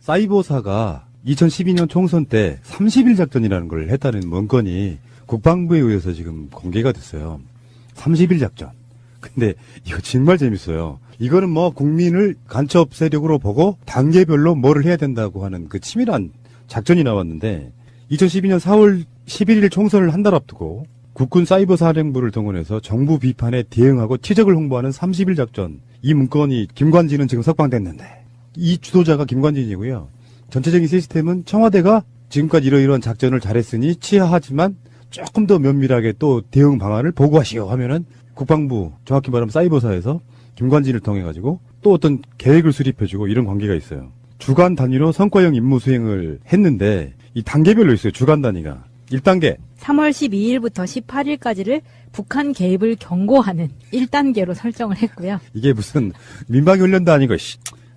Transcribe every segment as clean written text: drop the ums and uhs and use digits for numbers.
사이버사가 2012년 총선 때 30일 작전이라는 걸 했다는 문건이 국방부에 의해서 지금 공개가 됐어요. 30일 작전. 근데 이거 정말 재밌어요. 이거는 뭐 국민을 간첩 세력으로 보고 단계별로 뭐를 해야 된다고 하는 그 치밀한 작전이 나왔는데 2012년 4월 11일 총선을 한 달 앞두고 국군 사이버사령부를 동원해서 정부 비판에 대응하고 치적을 홍보하는 30일 작전. 이 문건이 김관진은 지금 석방됐는데 이 주도자가 김관진이고요. 전체적인 시스템은 청와대가 지금까지 이러이러한 작전을 잘했으니 치하하지만 조금 더 면밀하게 또 대응 방안을 보고하시오 하면은 국방부, 정확히 말하면 사이버사에서 김관진을 통해 가지고 또 어떤 계획을 수립해주고 이런 관계가 있어요. 주간 단위로 성과형 임무 수행을 했는데 이 단계별로 있어요. 주간 단위가. 1단계. 3월 12일부터 18일까지를 북한 개입을 경고하는 1단계로 설정을 했고요. 이게 무슨 민방위훈련도 아니고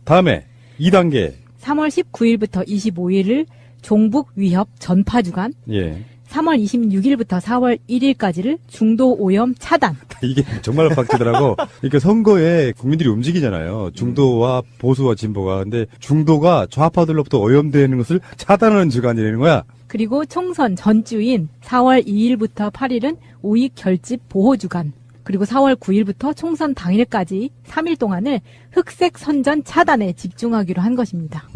다음에 2단계. 3월 19일부터 25일을 종북 위협 전파 주간. 예. 3월 26일부터 4월 1일까지를 중도 오염 차단. 이게 정말 빡치더라고. 그러니까 선거에 국민들이 움직이잖아요. 중도와 보수와 진보가. 근데 중도가 좌파들로부터 오염되는 것을 차단하는 주간이라는 거야. 그리고 총선 전주인 4월 2일부터 8일은 우익 결집 보호 주간. 그리고 4월 9일부터 총선 당일까지 3일 동안을 흑색 선전 차단에 집중하기로 한 것입니다.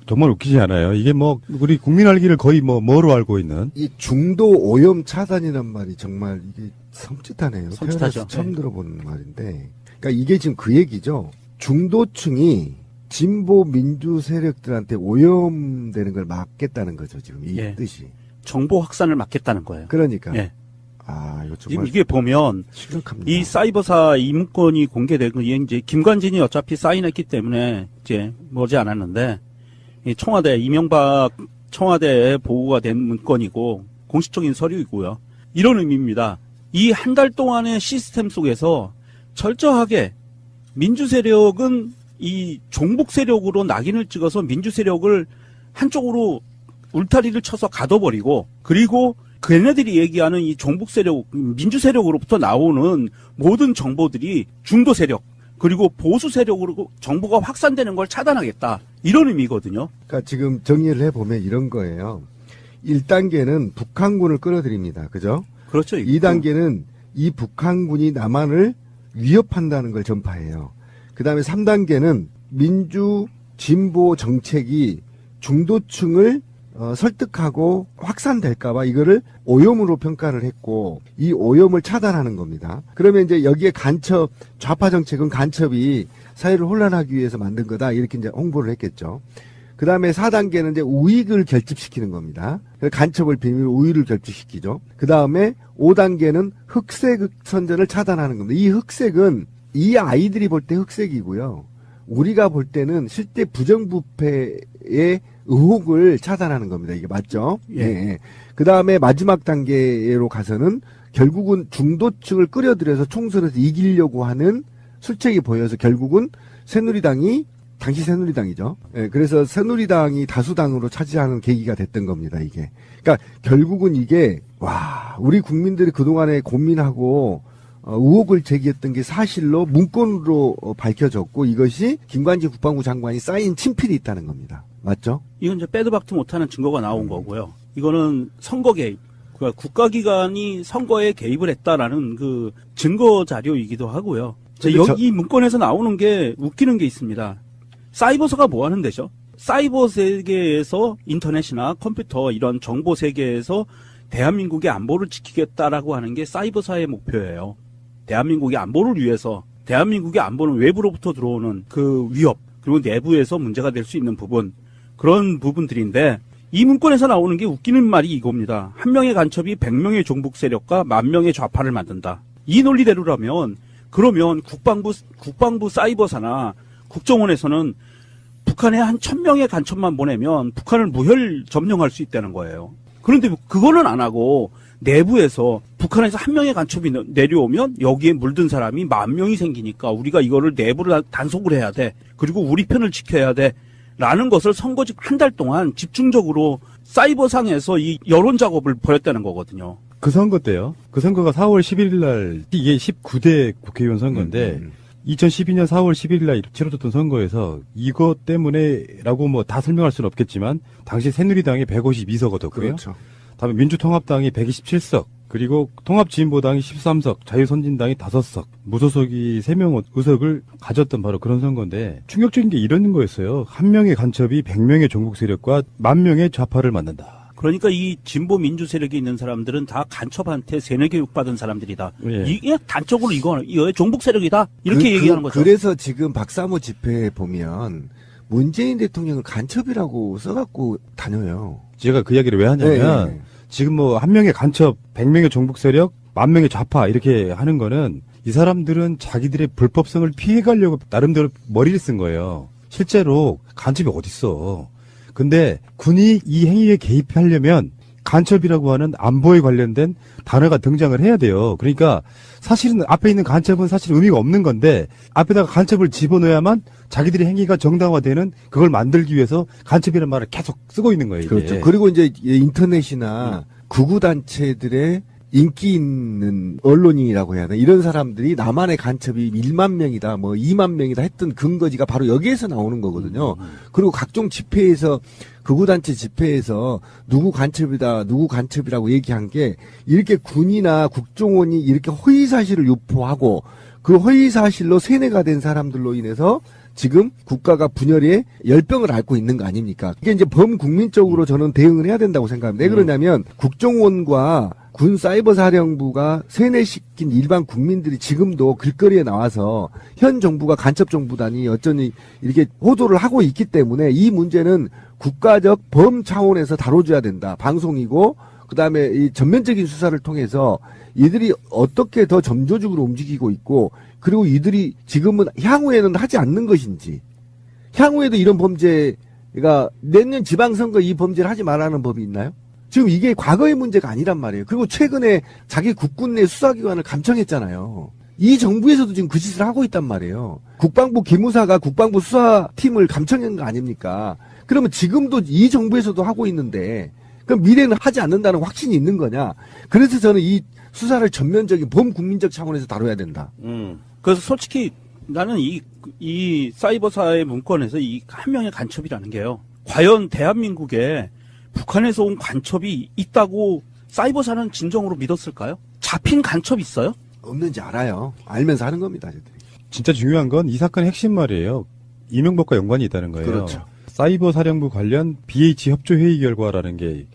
정말 웃기지 않아요? 이게 뭐 우리 국민 알기를 거의 뭐로 알고 있는 이 중도 오염 차단이란 말이 정말 이게 섬찟하네요. 섬찟하죠. 처음 네. 들어보는 말인데, 그러니까 이게 지금 그 얘기죠. 중도층이 진보 민주 세력들한테 오염되는 걸 막겠다는 거죠. 지금 이 예. 뜻이. 정보 확산을 막겠다는 거예요. 그러니까. 예. 아, 이거 지금 정말 이게 보면 심각합니다. 이 사이버사 이 문건이 공개된 건 이제 김관진이 어차피 사인했기 때문에 이제 머지 않았는데 이 청와대 이명박 청와대에 보고가 된 문건이고 공식적인 서류이고요. 이런 의미입니다. 이 한 달 동안의 시스템 속에서 철저하게 민주 세력은 이 종북 세력으로 낙인을 찍어서 민주 세력을 한쪽으로 울타리를 쳐서 가둬버리고 그리고 걔네들이 얘기하는 이 종북 세력, 민주 세력으로부터 나오는 모든 정보들이 중도 세력 그리고 보수 세력으로 정보가 확산되는 걸 차단하겠다. 이런 의미거든요. 그러니까 지금 정리를 해보면 이런 거예요. 1단계는 북한군을 끌어들입니다. 그죠? 그렇죠. 2단계는 이 북한군이 남한을 위협한다는 걸 전파해요. 그 다음에 3단계는 민주 진보 정책이 중도층을 설득하고 확산될까봐 이거를 오염으로 평가를 했고 이 오염을 차단하는 겁니다. 그러면 이제 여기에 간첩, 좌파 정책은 간첩이 사회를 혼란하기 위해서 만든 거다 이렇게 이제 홍보를 했겠죠. 그 다음에 4단계는 이제 우익을 결집시키는 겁니다. 간첩을 비밀로 우익을 결집시키죠. 그 다음에 5단계는 흑색 선전을 차단하는 겁니다. 이 흑색은 이 아이들이 볼 때 흑색이고요. 우리가 볼 때는 실제 부정부패의 의혹을 차단하는 겁니다. 이게 맞죠? 예. 예. 그 다음에 마지막 단계로 가서는 결국은 중도층을 끌어들여서 총선에서 이기려고 하는 술책이 보여서 결국은 새누리당이 당시 새누리당이죠. 예, 그래서 새누리당이 다수당으로 차지하는 계기가 됐던 겁니다. 이게. 그러니까 결국은 이게 와 우리 국민들이 그동안에 고민하고 의혹을 제기했던 게 사실로 문건으로 밝혀졌고 이것이 김관진 국방부 장관이 쌓인 친필이 있다는 겁니다. 맞죠? 이건 이제 빼도 박도 못하는 증거가 나온 거고요. 이거는 선거 개입, 그러니까 국가기관이 선거에 개입을 했다라는 그 증거 자료이기도 하고요. 여기 이 문건에서 나오는 게 웃기는 게 있습니다. 사이버서가 뭐 하는 데죠? 사이버 세계에서 인터넷이나 컴퓨터 이런 정보 세계에서 대한민국의 안보를 지키겠다라고 하는 게 사이버사의 목표예요. 대한민국의 안보를 위해서 대한민국의 안보는 외부로부터 들어오는 그 위협 그리고 내부에서 문제가 될 수 있는 부분 그런 부분들인데 이 문건에서 나오는 게 웃기는 말이 이겁니다. 한 명의 간첩이 100명의 종북 세력과 10,000명의 좌파를 만든다. 이 논리대로라면 그러면 국방부 사이버사나 국정원에서는 북한에 한 1,000명의 간첩만 보내면 북한을 무혈 점령할 수 있다는 거예요. 그런데 그거는 안 하고 내부에서 북한에서 한 명의 간첩이 내려오면 여기에 물든 사람이 10,000명이 생기니까 우리가 이거를 내부를 단속을 해야 돼. 그리고 우리 편을 지켜야 돼. 라는 것을 선거직 한 달 동안 집중적으로 사이버상에서 이 여론 작업을 벌였다는 거거든요. 그 선거 때요. 그 선거가 4월 11일 날 이게 19대 국회의원 선거인데 2012년 4월 11일 날 치러졌던 선거에서 이것 때문에라고 뭐 다 설명할 수는 없겠지만 당시 새누리당이 152석 얻었고요. 그렇죠. 다음에 민주통합당이 127석, 그리고 통합진보당이 13석, 자유선진당이 5석, 무소속이 3명 의석을 가졌던 바로 그런 선거인데 충격적인 게 이런 거였어요. 한 명의 간첩이 100명의 종북 세력과 10,000명의 좌파를 만든다. 그러니까 이 진보 민주 세력에 있는 사람들은 다 간첩한테 세뇌 교육 받은 사람들이다. 예. 이게 단적으로 이거 종북 세력이다. 이렇게 얘기하는 거죠. 그래서 지금 박사모 집회에 보면 문재인 대통령을 간첩이라고 써갖고 다녀요. 제가 그 이야기를 왜 하냐면 네. 지금 뭐 한 명의 간첩, 100명의 종북 세력, 10,000명의 좌파 이렇게 하는 거는 이 사람들은 자기들의 불법성을 피해가려고 나름대로 머리를 쓴 거예요. 실제로 간첩이 어딨어. 근데 군이 이 행위에 개입하려면 간첩이라고 하는 안보에 관련된 단어가 등장을 해야 돼요. 그러니까 사실은 앞에 있는 간첩은 사실 의미가 없는 건데 앞에다가 간첩을 집어넣어야만 자기들의 행위가 정당화되는 그걸 만들기 위해서 간첩이라는 말을 계속 쓰고 있는 거예요. 이게. 그렇죠. 그리고 이제 인터넷이나 극우단체들의 인기 있는 언론인이라고 해야 되나 이런 사람들이 나만의 간첩이 1만 명이다 뭐 2만 명이다 했던 근거지가 바로 여기에서 나오는 거거든요. 그리고 각종 집회에서 극우단체 집회에서 누구 간첩이라고 얘기한 게 이렇게 군이나 국정원이 이렇게 허위사실을 유포하고 그 허위사실로 세뇌가 된 사람들로 인해서 지금 국가가 분열의 열병을 앓고 있는 거 아닙니까? 이게 이제 범국민적으로 저는 대응을 해야 된다고 생각합니다. 왜 그러냐면 국정원과 군 사이버 사령부가 세뇌시킨 일반 국민들이 지금도 길거리에 나와서 현 정부가 간첩 정부다니 어쩌니 이렇게 호도를 하고 있기 때문에 이 문제는 국가적 범 차원에서 다뤄줘야 된다. 방송이고 그다음에 이 전면적인 수사를 통해서 이들이 어떻게 더 점조적으로 움직이고 있고 그리고 이들이 지금은 향후에는 하지 않는 것인지 향후에도 이런 범죄가 내년 지방선거 이 범죄를 하지 말라는 법이 있나요? 지금 이게 과거의 문제가 아니란 말이에요. 그리고 최근에 자기 국군 내 수사기관을 감청했잖아요. 이 정부에서도 지금 그 짓을 하고 있단 말이에요. 국방부 기무사가 국방부 수사팀을 감청한 거 아닙니까? 그러면 지금도 이 정부에서도 하고 있는데 그럼 미래는 하지 않는다는 확신이 있는 거냐? 그래서 저는 이 수사를 전면적인 범국민적 차원에서 다뤄야 된다. 그래서 솔직히 나는 이 사이버사의 문건에서 이 한 명의 간첩이라는 게요. 과연 대한민국에 북한에서 온 간첩이 있다고 사이버사는 진정으로 믿었을까요? 잡힌 간첩 있어요? 없는지 알아요. 알면서 하는 겁니다. 저들이. 진짜 중요한 건 이 사건의 핵심 말이에요. 이명박과 연관이 있다는 거예요. 그렇죠. 사이버 사령부 관련 BH 협조 회의 결과라는 게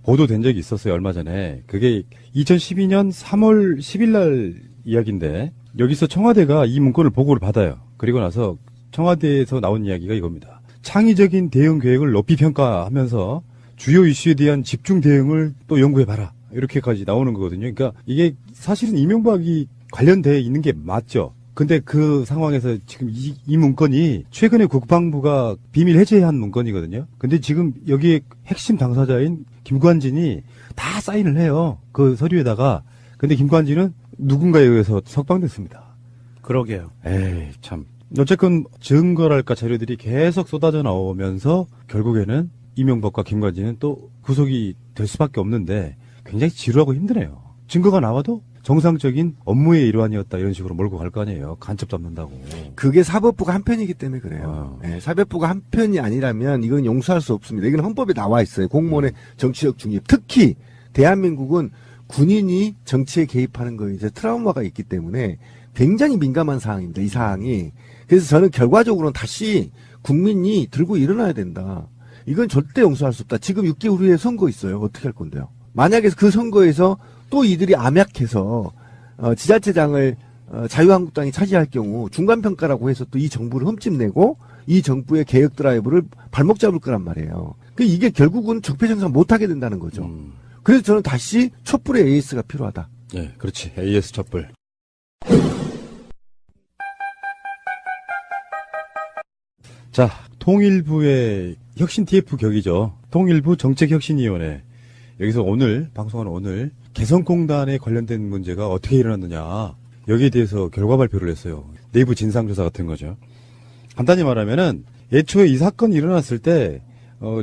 보도된 적이 있었어요. 얼마 전에. 그게 2012년 3월 10일 날 이야기인데 여기서 청와대가 이 문건을 보고를 받아요. 그리고 나서 청와대에서 나온 이야기가 이겁니다. 창의적인 대응 계획을 높이 평가하면서 주요 이슈에 대한 집중 대응을 또 연구해봐라. 이렇게까지 나오는 거거든요. 그러니까 이게 사실은 이명박이 관련돼 있는 게 맞죠. 근데 그 상황에서 지금 이 문건이 최근에 국방부가 비밀 해제한 문건이거든요. 근데 지금 여기에 핵심 당사자인 김관진이 다 사인을 해요. 그 서류에다가. 근데 김관진은 누군가에 의해서 석방됐습니다. 그러게요. 에이, 참. 어쨌건 증거랄까 자료들이 계속 쏟아져 나오면서 결국에는 이명박과 김관진은 또 구속이 될 수밖에 없는데 굉장히 지루하고 힘드네요. 증거가 나와도 정상적인 업무의 일환이었다 이런 식으로 몰고 갈 거 아니에요. 간첩 잡는다고. 그게 사법부가 한편이기 때문에 그래요. 네, 사법부가 한편이 아니라면 이건 용서할 수 없습니다. 이건 헌법에 나와 있어요. 공무원의 정치적 중립. 특히 대한민국은 군인이 정치에 개입하는 거에 이제 트라우마가 있기 때문에 굉장히 민감한 사항입니다. 이 사항이. 그래서 저는 결과적으로는 다시 국민이 들고 일어나야 된다. 이건 절대 용서할 수 없다. 지금 6개월 후에 선거 있어요. 어떻게 할 건데요? 만약에 그 선거에서 또 이들이 암약해서 지자체장을 자유한국당이 차지할 경우 중간평가라고 해서 또 이 정부를 흠집내고 이 정부의 개혁 드라이브를 발목 잡을 거란 말이에요. 이게 결국은 적폐청산 못하게 된다는 거죠. 그래서 저는 다시 촛불의 AS가 필요하다. 예, 그렇지. AS 촛불. 자, 통일부의 혁신 TF 격이죠. 통일부 정책혁신위원회. 여기서 오늘, 방송하는 오늘, 개성공단에 관련된 문제가 어떻게 일어났느냐. 여기에 대해서 결과 발표를 했어요. 내부 진상조사 같은 거죠. 간단히 말하면은, 애초에 이 사건이 일어났을 때,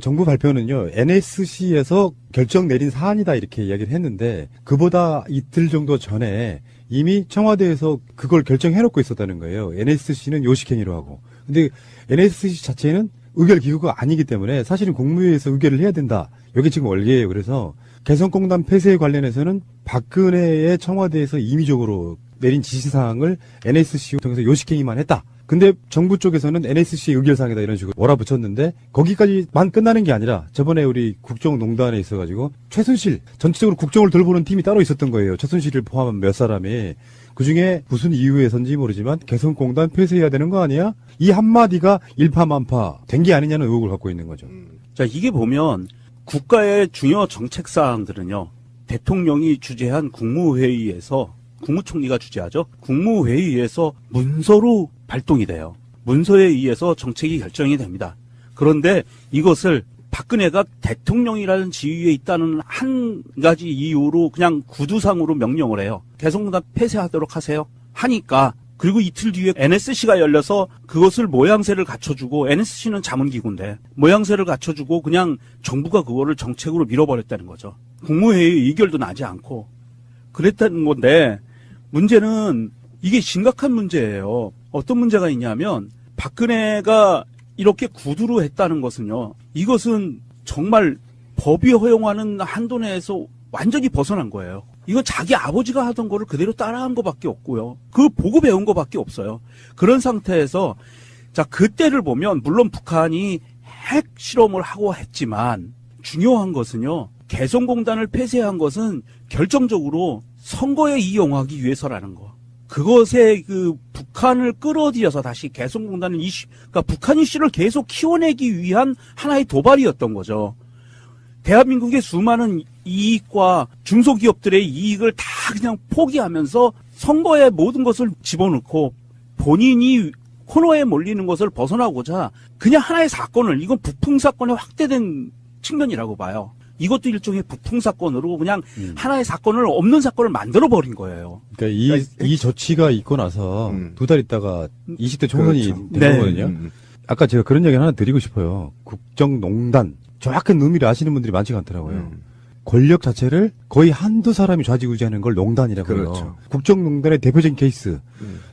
정부 발표는요, NSC에서 결정 내린 사안이다, 이렇게 이야기를 했는데, 그보다 이틀 정도 전에 이미 청와대에서 그걸 결정해놓고 있었다는 거예요. NSC는 요식행위로 하고. 근데 NSC 자체는 의결기구가 아니기 때문에 사실은 국무회의에서 의결을 해야 된다. 이게 지금 원리예요. 그래서 개성공단 폐쇄에 관련해서는 박근혜의 청와대에서 임의적으로 내린 지시사항을 NSC 통해서 요식행위만 했다. 근데 정부 쪽에서는 NSC 의결사항이다 이런 식으로 몰아붙였는데 거기까지만 끝나는 게 아니라 저번에 우리 국정농단에 있어가지고 최순실 전체적으로 국정을 돌보는 팀이 따로 있었던 거예요. 최순실을 포함한 몇 사람이. 그중에 무슨 이유에선지 모르지만 개성공단 폐쇄해야 되는 거 아니야? 이 한마디가 일파만파 된 게 아니냐는 의혹을 갖고 있는 거죠. 자, 이게 보면 국가의 중요 정책 사항들은요. 대통령이 주재한 국무회의에서 국무총리가 주재하죠. 국무회의에서 문서로 발동이 돼요. 문서에 의해서 정책이 결정이 됩니다. 그런데 이것을 박근혜가 대통령이라는 지위에 있다는 한 가지 이유로 그냥 구두상으로 명령을 해요. 개성공단 폐쇄하도록 하세요. 하니까 그리고 이틀 뒤에 NSC가 열려서 그것을 모양새를 갖춰주고 NSC는 자문기구인데 모양새를 갖춰주고 그냥 정부가 그거를 정책으로 밀어버렸다는 거죠. 국무회의 의결도 나지 않고 그랬다는 건데 문제는 이게 심각한 문제예요. 어떤 문제가 있냐면 박근혜가 이렇게 구두로 했다는 것은요. 이것은 정말 법이 허용하는 한도 내에서 완전히 벗어난 거예요. 이건 자기 아버지가 하던 거를 그대로 따라한 것밖에 없고요. 그 보고 배운 것밖에 없어요. 그런 상태에서 자 그때를 보면 물론 북한이 핵 실험을 하고 했지만 중요한 것은요. 개성공단을 폐쇄한 것은 결정적으로 선거에 이용하기 위해서라는 거. 그것에 그 북한을 끌어들여서 다시 개성공단을 그러니까 북한 이슈를 계속 키워내기 위한 하나의 도발이었던 거죠. 대한민국의 수많은 이익과 중소기업들의 이익을 다 그냥 포기하면서 선거에 모든 것을 집어넣고 본인이 코너에 몰리는 것을 벗어나고자 그냥 하나의 사건을 이건 부풍 사건의 확대된 측면이라고 봐요. 이것도 일종의 부풍 사건으로 그냥 하나의 사건을 없는 사건을 만들어 버린 거예요. 그러니까 이 조치가 있고 나서 두 달 있다가 20대 총선이 그렇죠. 된 거거든요. 아까 제가 그런 얘기 하나 드리고 싶어요. 국정농단 정확한 의미를 아시는 분들이 많지가 않더라고요. 권력 자체를 거의 한두 사람이 좌지우지하는 걸 농단이라고 해요. 그렇죠. 국정농단의 대표적인 케이스.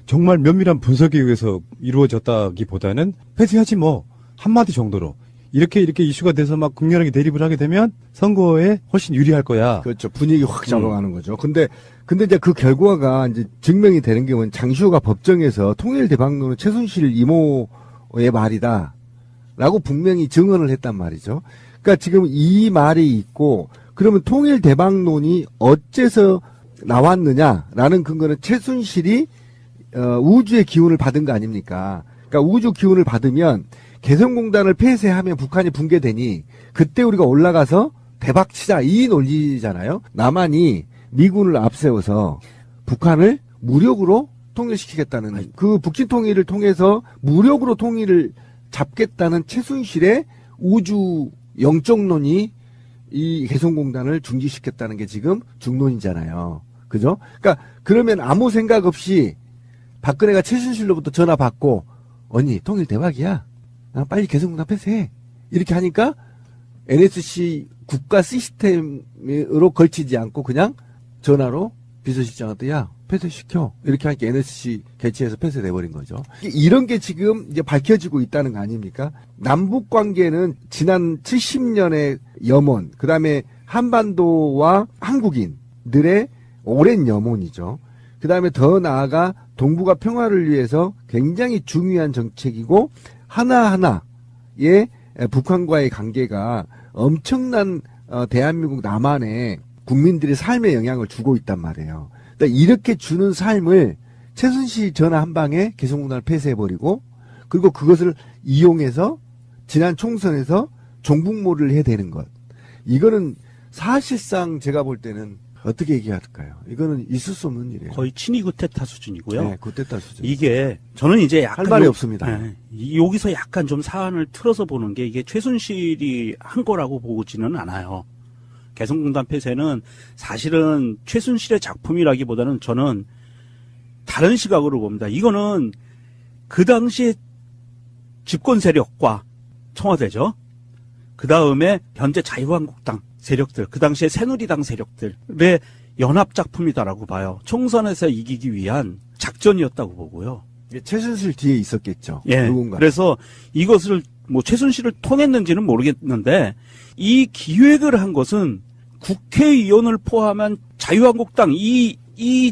정말 면밀한 분석에 의해서 이루어졌다기보다는 폐쇄하지 뭐 한마디 정도로. 이렇게 이슈가 돼서 막 극렬하게 대립을 하게 되면 선거에 훨씬 유리할 거야. 그렇죠. 분위기 확 잡아가는 거죠. 근데 이제 그 결과가 이제 증명이 되는 게 뭐냐면 장시호가 법정에서 통일대박론은 최순실 이모의 말이다. 라고 분명히 증언을 했단 말이죠. 그러니까 지금 이 말이 있고 그러면 통일대박론이 어째서 나왔느냐라는 근거는 최순실이 우주의 기운을 받은 거 아닙니까? 그러니까 우주 기운을 받으면 개성공단을 폐쇄하면 북한이 붕괴되니 그때 우리가 올라가서 대박 치자 이 논리잖아요. 남한이 미군을 앞세워서 북한을 무력으로 통일시키겠다는 그 북진 통일을 통해서 무력으로 통일을 잡겠다는 최순실의 우주 영적론이 이 개성공단을 중지시켰다는 게 지금 중론이잖아요. 그죠? 그러니까 그러면 아무 생각 없이 박근혜가 최순실로부터 전화 받고 언니 통일 대박이야. 빨리 개성공단 폐쇄해. 이렇게 하니까 NSC 국가 시스템으로 걸치지 않고 그냥 전화로 비서실장한테 야 폐쇄시켜. 이렇게 하니까 NSC 개최해서 폐쇄돼버린 거죠. 이런 게 지금 이제 밝혀지고 있다는 거 아닙니까? 남북 관계는 지난 70년의 염원, 그 다음에 한반도와 한국인들의 오랜 염원이죠. 그 다음에 더 나아가 동북아 평화를 위해서 굉장히 중요한 정책이고 하나하나의 북한과의 관계가 엄청난 대한민국 남한의 국민들의 삶에 영향을 주고 있단 말이에요. 그러니까 이렇게 주는 삶을 최순실 전화 한 방에 개성공단을 폐쇄해버리고 그리고 그것을 이용해서 지난 총선에서 종북몰이를 해야 되는 것. 이거는 사실상 제가 볼 때는 어떻게 얘기할까요? 이거는 있을 수 없는 일이에요. 거의 친위 구테타 수준이고요. 네, 구테타 수준. 이게 저는 이제 약간 할 말이 없습니다. 여기서 약간 좀 사안을 틀어서 보는 게 이게 최순실이 한 거라고 보지는 않아요. 개성공단 폐쇄는 사실은 최순실의 작품이라기보다는 저는 다른 시각으로 봅니다. 이거는 그 당시에 집권 세력과 청와대죠. 그 다음에 현재 자유한국당 세력들, 그 당시에 새누리당 세력들의 연합 작품이다라고 봐요. 총선에서 이기기 위한 작전이었다고 보고요. 최순실 뒤에 있었겠죠. 예. 누군가. 그래서 이것을 뭐 최순실을 통했는지는 모르겠는데 이 기획을 한 것은 국회의원을 포함한 자유한국당 이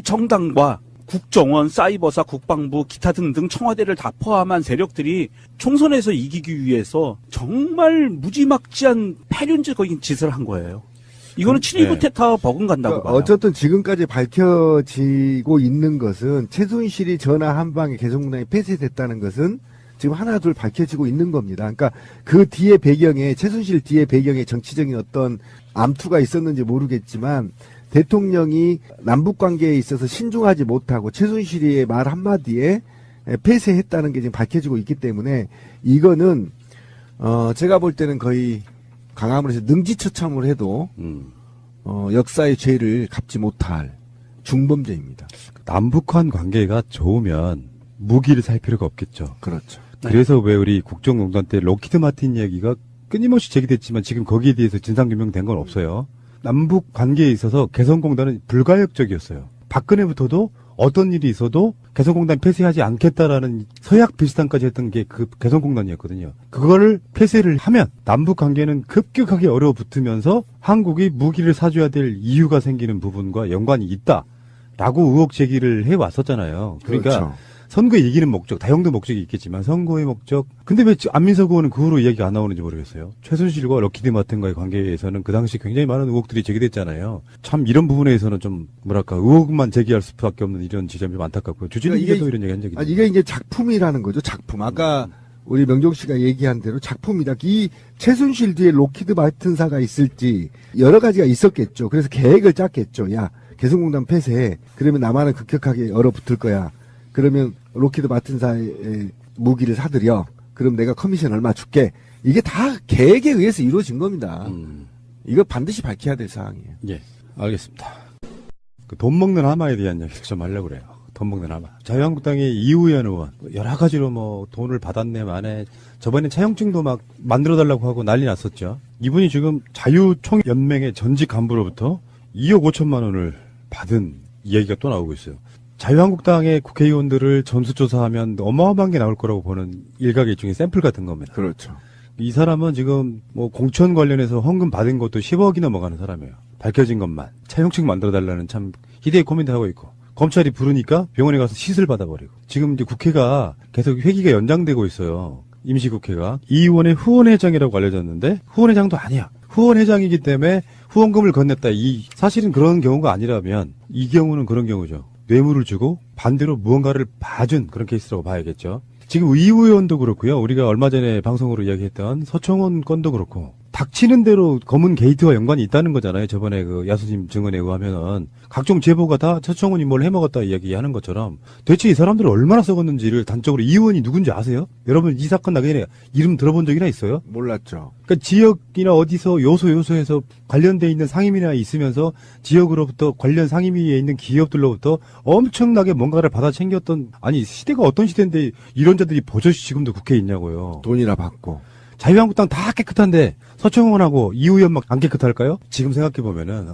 정당과 국정원, 사이버사, 국방부, 기타 등등 청와대를 다 포함한 세력들이 총선에서 이기기 위해서 정말 무지막지한 패륜적인 짓을 한 거예요. 이거는 친일구테타 버금간다고 봐요. 어쨌든 지금까지 밝혀지고 있는 것은 최순실이 전화 한 방에 개성공단이 폐쇄됐다는 것은 지금 하나둘 밝혀지고 있는 겁니다. 그러니까 그 뒤에 배경에 최순실 뒤에 배경에 정치적인 어떤 암투가 있었는지 모르겠지만 대통령이 남북관계에 있어서 신중하지 못하고 최순실의 말 한마디에 폐쇄했다는 게 지금 밝혀지고 있기 때문에 이거는 제가 볼 때는 거의 강함으로 해서 능지처참을 해도 역사의 죄를 갚지 못할 중범죄입니다. 남북한 관계가 좋으면 무기를 살 필요가 없겠죠. 그렇죠. 그래서 왜 우리 국정농단 때 록히드 마틴 이야기가 끊임없이 제기됐지만 지금 거기에 대해서 진상규명된 건 없어요. 남북 관계에 있어서 개성공단은 불가역적이었어요. 박근혜부터도 어떤 일이 있어도 개성공단 폐쇄하지 않겠다라는 서약 비슷한까지 했던 게 그 개성공단이었거든요. 그거를 폐쇄를 하면 남북 관계는 급격하게 얼어붙으면서 한국이 무기를 사줘야 될 이유가 생기는 부분과 연관이 있다라고 의혹 제기를 해왔었잖아요. 그러니까 그렇죠. 선거에 이기는 목적, 다형도 목적이 있겠지만 선거의 목적. 근데 왜 안민석 의원은 그 후로 이야기가 안 나오는지 모르겠어요. 최순실과 럭키드 마틴과의 관계에서는 그 당시 굉장히 많은 의혹들이 제기됐잖아요. 참 이런 부분에서는 좀 뭐랄까 의혹만 제기할 수밖에 없는 이런 지점이 좀 안타깝고요. 주진우께서 이런 얘기 한 적이 있어요. 이게 이제 작품이라는 거죠. 작품. 아까 우리 명종 씨가 얘기한 대로 작품이다. 이 최순실 뒤에 록히드 마틴사가 있을지 여러 가지가 있었겠죠. 그래서 계획을 짰겠죠. 야, 개성공단 폐쇄해. 그러면 남한은 급격하게 얼어붙을 거야. 그러면 록히드 마틴사의 무기를 사들여. 그럼 내가 커미션 얼마 줄게. 이게 다 계획에 의해서 이루어진 겁니다. 이거 반드시 밝혀야 될 사항이에요. 예, 알겠습니다. 그 돈 먹는 하마에 대한 얘기를 좀 하려고 그래요. 돈 먹는 하마. 자유한국당의 이우현 의원 여러 가지로 뭐 돈을 받았네 만에 저번에 차용증도 막 만들어달라고 하고 난리 났었죠. 이분이 지금 자유총연맹의 전직 간부로부터 2억 5천만 원을 받은 이야기가 또 나오고 있어요. 자유한국당의 국회의원들을 전수조사하면 어마어마한 게 나올 거라고 보는 일각의 일종의 샘플 같은 겁니다. 그렇죠. 이 사람은 지금 뭐 공천 관련해서 헌금 받은 것도 10억이 넘어가는 사람이에요. 밝혀진 것만. 차용증 만들어달라는 참 희대의 코멘트 하고 있고. 검찰이 부르니까 병원에 가서 시술 받아버리고. 지금 이제 국회가 계속 회기가 연장되고 있어요. 임시국회가. 이 의원의 후원회장이라고 알려졌는데 후원회장도 아니야. 후원회장이기 때문에 후원금을 건넸다. 사실은 그런 경우가 아니라면 이 경우는 그런 경우죠. 뇌물을 주고 반대로 무언가를 봐준 그런 케이스라고 봐야겠죠. 지금 이 의원도 그렇고요. 우리가 얼마 전에 방송으로 이야기했던 서청원 건도 그렇고 닥치는 대로 검은 게이트와 연관이 있다는 거잖아요. 저번에 그 야수님 증언에 의하면은 각종 제보가 다 서청원이 뭘 해먹었다 이야기하는 것처럼 대체 이 사람들을 얼마나 썩었는지를 단적으로 이 의원이 누군지 아세요? 여러분 이 사건 나기 전에 이름 들어본 적이나 있어요? 몰랐죠. 그러니까 지역이나 어디서 요소에서 관련돼 있는 상임위나 있으면서 지역으로부터 관련 상임위에 있는 기업들로부터 엄청나게 뭔가를 받아 챙겼던 아니 시대가 어떤 시대인데 이런 자들이 버젓이 지금도 국회에 있냐고요. 돈이나 받고. 자유한국당 다 깨끗한데 서청원하고 이우현 막 안 깨끗할까요? 지금 생각해보면은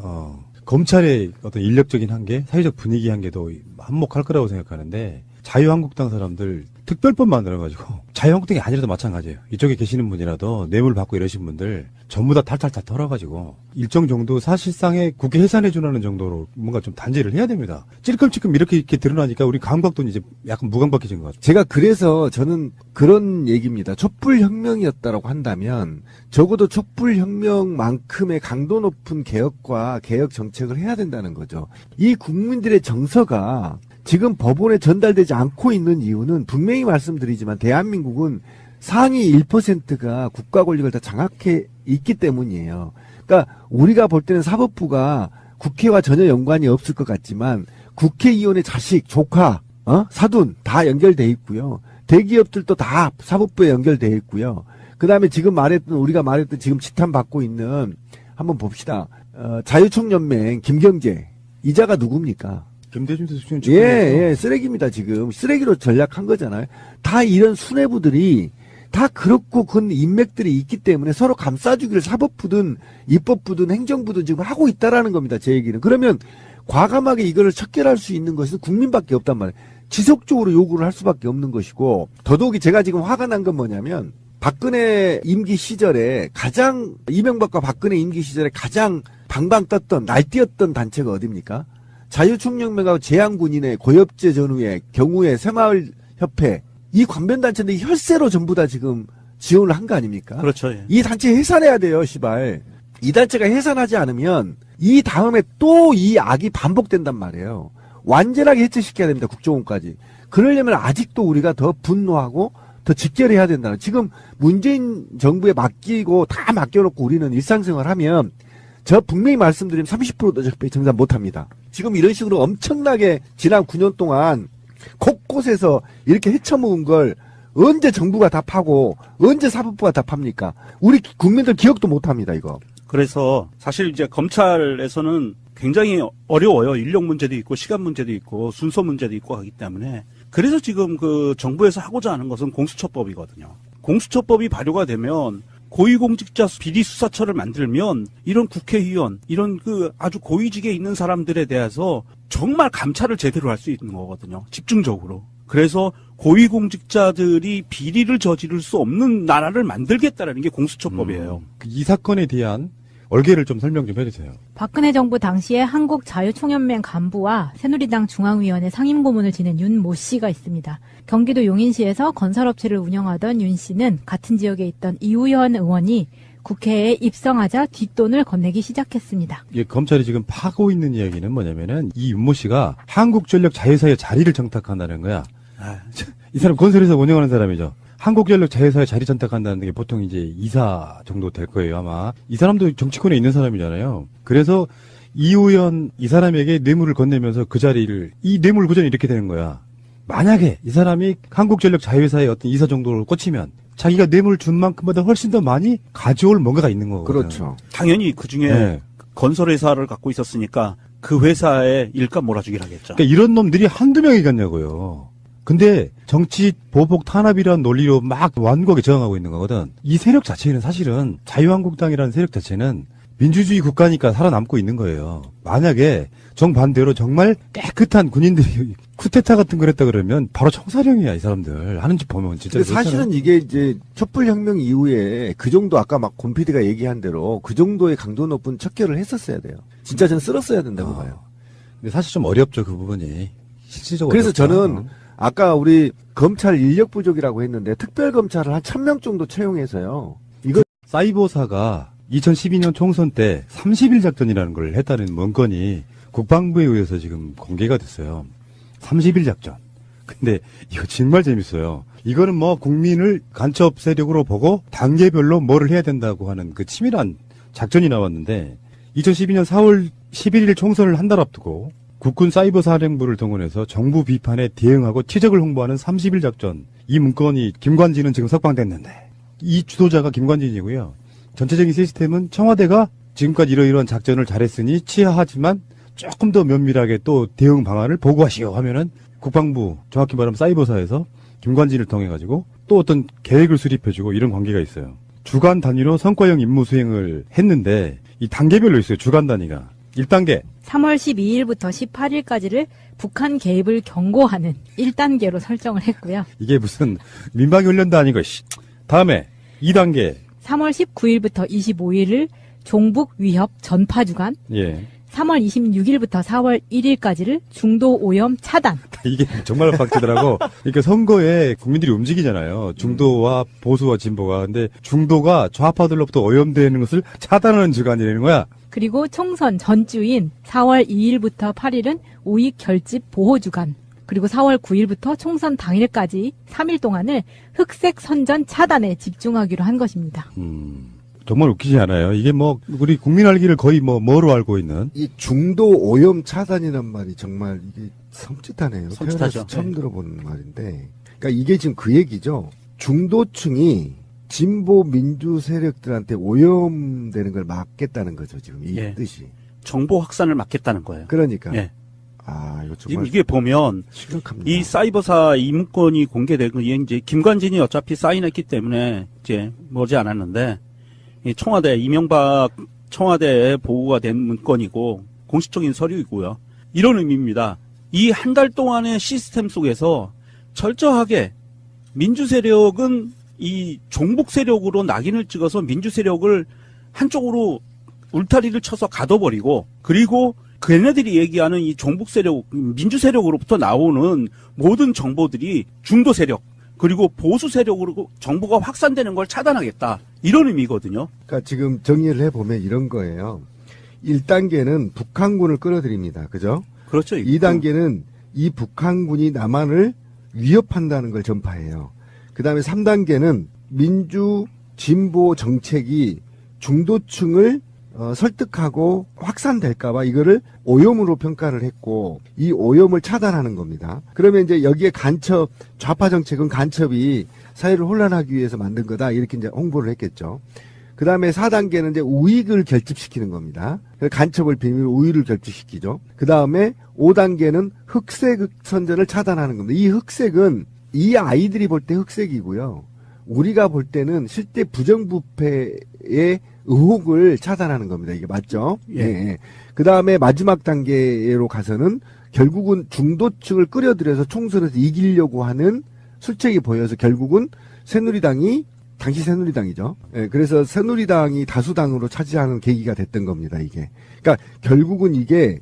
검찰의 어떤 인력적인 한계, 사회적 분위기 한계도 한몫할 거라고 생각하는데 자유한국당 사람들 특별법 만들어가지고 자유한국당이 아니라도 마찬가지예요. 이쪽에 계시는 분이라도 뇌물 받고 이러신 분들 전부 다 탈탈탈 털어가지고 일정 정도 사실상의 국회 해산해주라는 정도로 뭔가 좀 단죄를 해야 됩니다. 찔끔찔끔 이렇게 드러나니까 우리 감각도 이제 약간 무감각해진 것 같아요. 제가 그래서 저는 그런 얘기입니다. 촛불혁명이었다라고 한다면 적어도 촛불혁명만큼의 강도 높은 개혁과 개혁 정책을 해야 된다는 거죠. 이 국민들의 정서가 지금 법원에 전달되지 않고 있는 이유는 분명히 말씀드리지만 대한민국은 상위 1%가 국가 권력을 다 장악해 있기 때문이에요. 그러니까 우리가 볼 때는 사법부가 국회와 전혀 연관이 없을 것 같지만 국회의원의 자식, 조카, 사돈 다 연결돼 있고요. 대기업들도 다 사법부에 연결돼 있고요. 그다음에 지금 우리가 말했던 지금 지탄받고 있는 한번 봅시다. 자유총연맹 김경재 이자가 누굽니까? 김대중 대통령 예, 쓰레기입니다, 지금. 쓰레기로 전략한 거잖아요. 다 이런 수뇌부들이, 다 그렇고 그 인맥들이 있기 때문에 서로 감싸주기를 사법부든 입법부든 행정부든 지금 하고 있다라는 겁니다, 제 얘기는. 그러면 과감하게 이거를 척결할 수 있는 것은 국민밖에 없단 말이에요. 지속적으로 요구를 할 수밖에 없는 것이고, 더더욱이 제가 지금 화가 난 건 뭐냐면, 박근혜 임기 시절에 이명박과 박근혜 임기 시절에 가장 방방 떴던, 날뛰었던 단체가 어딥니까? 자유총연맹하고 재향군인의 고엽제 전후의 경우에 새마을협회, 이 관변단체인데 혈세로 전부 다 지금 지원을 한 거 아닙니까? 그렇죠. 예. 이 단체 해산해야 돼요, 시발. 이 단체가 해산하지 않으면 이 다음에 또 이 악이 반복된단 말이에요. 완전하게 해체시켜야 됩니다, 국정원까지. 그러려면 아직도 우리가 더 분노하고 더 직결해야 된다는. 지금 문재인 정부에 맡기고 다 맡겨놓고 우리는 일상생활 하면 저 분명히 말씀드리면 30%도 정산 못합니다. 지금 이런 식으로 엄청나게 지난 9년 동안 곳곳에서 이렇게 헤쳐먹은 걸 언제 정부가 다 파고 언제 사법부가 다 팝니까? 우리 국민들 기억도 못합니다, 이거. 그래서 사실 이제 검찰에서는 굉장히 어려워요. 인력 문제도 있고 시간 문제도 있고 순서 문제도 있고 하기 때문에. 그래서 지금 그 정부에서 하고자 하는 것은 공수처법이거든요. 공수처법이 발효가 되면 고위공직자 비리수사처를 만들면 이런 국회의원, 이런 그 아주 고위직에 있는 사람들에 대해서 정말 감찰을 제대로 할 수 있는 거거든요. 집중적으로. 그래서 고위공직자들이 비리를 저지를 수 없는 나라를 만들겠다라는 게 공수처법이에요. 이 사건에 대한 얼개를 좀 설명 좀 해주세요. 박근혜 정부 당시에 한국자유총연맹 간부와 새누리당 중앙위원회 상임고문을 지낸 윤 모 씨가 있습니다. 경기도 용인시에서 건설업체를 운영하던 윤 씨는 같은 지역에 있던 이우현 의원이 국회에 입성하자 뒷돈을 건네기 시작했습니다. 예, 검찰이 지금 파고 있는 이야기는 뭐냐면은 이 윤모 씨가 한국전력 자회사의 자리를 청탁한다는 거야. 이 사람 건설회사 운영하는 사람이죠. 한국전력 자회사에 자리 청탁한다는 게 보통 이제 이사 정도 될 거예요, 아마. 이 사람도 정치권에 있는 사람이잖아요. 그래서 이우연 이 사람에게 뇌물을 건네면서 그 자리를, 이 뇌물 구전이 이렇게 되는 거야. 만약에 이 사람이 한국전력 자회사의 어떤 이사 정도를 꽂히면 자기가 뇌물 준 만큼보다 훨씬 더 많이 가져올 뭔가가 있는 거거든요. 그렇죠. 당연히 그중에 네. 건설회사를 갖고 있었으니까 그 회사에 일감 몰아주기를 하겠죠. 그러니까 이런 놈들이 한두 명이겠냐고요. 근데 정치 보복 탄압이라는 논리로 막 완곡에 저항하고 있는 거거든. 이 세력 자체는 사실은 자유한국당이라는 세력 자체는 민주주의 국가니까 살아남고 있는 거예요. 만약에 정반대로 정말 깨끗한 군인들이 쿠데타 같은 걸 했다 그러면 바로 청사령이야, 이 사람들. 하는 짓 보면 진짜. 근데 사실은 이게 이제 촛불혁명 이후에 그 정도 아까 막 권 PD가 얘기한 대로 그 정도의 강도 높은 척결을 했었어야 돼요. 진짜 저는 쓸었어야 된다고 봐요. 근데 사실 좀 어렵죠, 그 부분이. 실질적으로. 그래서 어렵다. 저는 아까 우리 검찰 인력 부족이라고 했는데 특별검찰을 한 1000명 정도 채용해서요. 이거 사이버사가 2012년 총선 때 30일 작전이라는 걸 했다는 문건이 국방부에 의해서 지금 공개가 됐어요. 30일 작전. 근데 이거 정말 재밌어요. 이거는 뭐 국민을 간첩 세력으로 보고 단계별로 뭐를 해야 된다고 하는 그 치밀한 작전이 나왔는데 2012년 4월 11일 총선을 한 달 앞두고 국군 사이버사령부를 동원해서 정부 비판에 대응하고 치적을 홍보하는 30일 작전. 이 문건이 김관진은 지금 석방됐는데 이 주도자가 김관진이고요. 전체적인 시스템은 청와대가 지금까지 이러이러한 작전을 잘했으니 치하하지만 조금 더 면밀하게 또 대응 방안을 보고하시오 하면은 국방부, 정확히 말하면 사이버사에서 김관진을 통해 가지고 또 어떤 계획을 수립해주고 이런 관계가 있어요. 주간 단위로 성과형 임무 수행을 했는데 이 단계별로 있어요. 주간 단위가. 1단계. 3월 12일부터 18일까지를 북한 개입을 경고하는 1단계로 설정을 했고요. 이게 무슨 민방위훈련도 아니고 다음에 2단계. 3월 19일부터 25일을 종북 위협 전파 주간, 예. 3월 26일부터 4월 1일까지를 중도 오염 차단. 이게 정말 빡치더라고. 그러니까 선거에 국민들이 움직이잖아요. 중도와 보수와 진보가. 근데 중도가 좌파들로부터 오염되는 것을 차단하는 주간이라는 거야. 그리고 총선 전주인 4월 2일부터 8일은 우익 결집 보호 주간. 그리고 4월 9일부터 총선 당일까지 3일 동안을 흑색 선전 차단에 집중하기로 한 것입니다. 정말 웃기지 않아요? 이게 뭐 우리 국민 알기를 거의 뭐로 알고 있는. 이 중도 오염 차단이란 말이 정말 이게 섬찟하네요. 섬찟하죠. 태어나서 처음 네. 들어보는 말인데. 그러니까 이게 지금 그 얘기죠. 중도층이 진보 민주 세력들한테 오염되는 걸 막겠다는 거죠. 지금 이 예. 뜻이. 정보 확산을 막겠다는 거예요. 그러니까. 예. 아, 이거 지금 정말 이게 보면 심각합니다. 이 사이버사 이 문건이 공개되고 이제 김관진이 어차피 사인했기 때문에 이제 머지 않았는데 이 청와대 이명박 청와대에 보고가 된 문건이고 공식적인 서류이고요. 이런 의미입니다. 이 한 달 동안의 시스템 속에서 철저하게 민주 세력은 이 종북 세력으로 낙인을 찍어서 민주 세력을 한쪽으로 울타리를 쳐서 가둬버리고, 그리고 걔네들이 얘기하는 이 종북 세력, 민주 세력으로부터 나오는 모든 정보들이 중도 세력, 그리고 보수 세력으로 정보가 확산되는 걸 차단하겠다. 이런 의미거든요. 그러니까 지금 정리를 해보면 이런 거예요. 1단계는 북한군을 끌어들입니다. 그죠? 그렇죠. 2단계는 이 북한군이 남한을 위협한다는 걸 전파해요. 그 다음에 3단계는 민주 진보 정책이 중도층을 설득하고 확산될까봐 이거를 오염으로 평가를 했고, 이 오염을 차단하는 겁니다. 그러면 이제 여기에 간첩, 좌파 정책은 간첩이 사회를 혼란하기 위해서 만든 거다, 이렇게 이제 홍보를 했겠죠. 그 다음에 4단계는 이제 우익을 결집시키는 겁니다. 간첩을 비밀로 우익을 결집시키죠. 그 다음에 5단계는 흑색 선전을 차단하는 겁니다. 이 흑색은 이 아이들이 볼 때 흑색이고요. 우리가 볼 때는 실제 부정부패의 의혹을 차단하는 겁니다. 이게 맞죠? 예. 예. 그 다음에 마지막 단계로 가서는 결국은 중도층을 끌어들여서 총선에서 이기려고 하는 술책이 보여서 결국은 새누리당이, 당시 새누리당이죠. 예, 그래서 새누리당이 다수당으로 차지하는 계기가 됐던 겁니다, 이게. 그러니까 결국은 이게,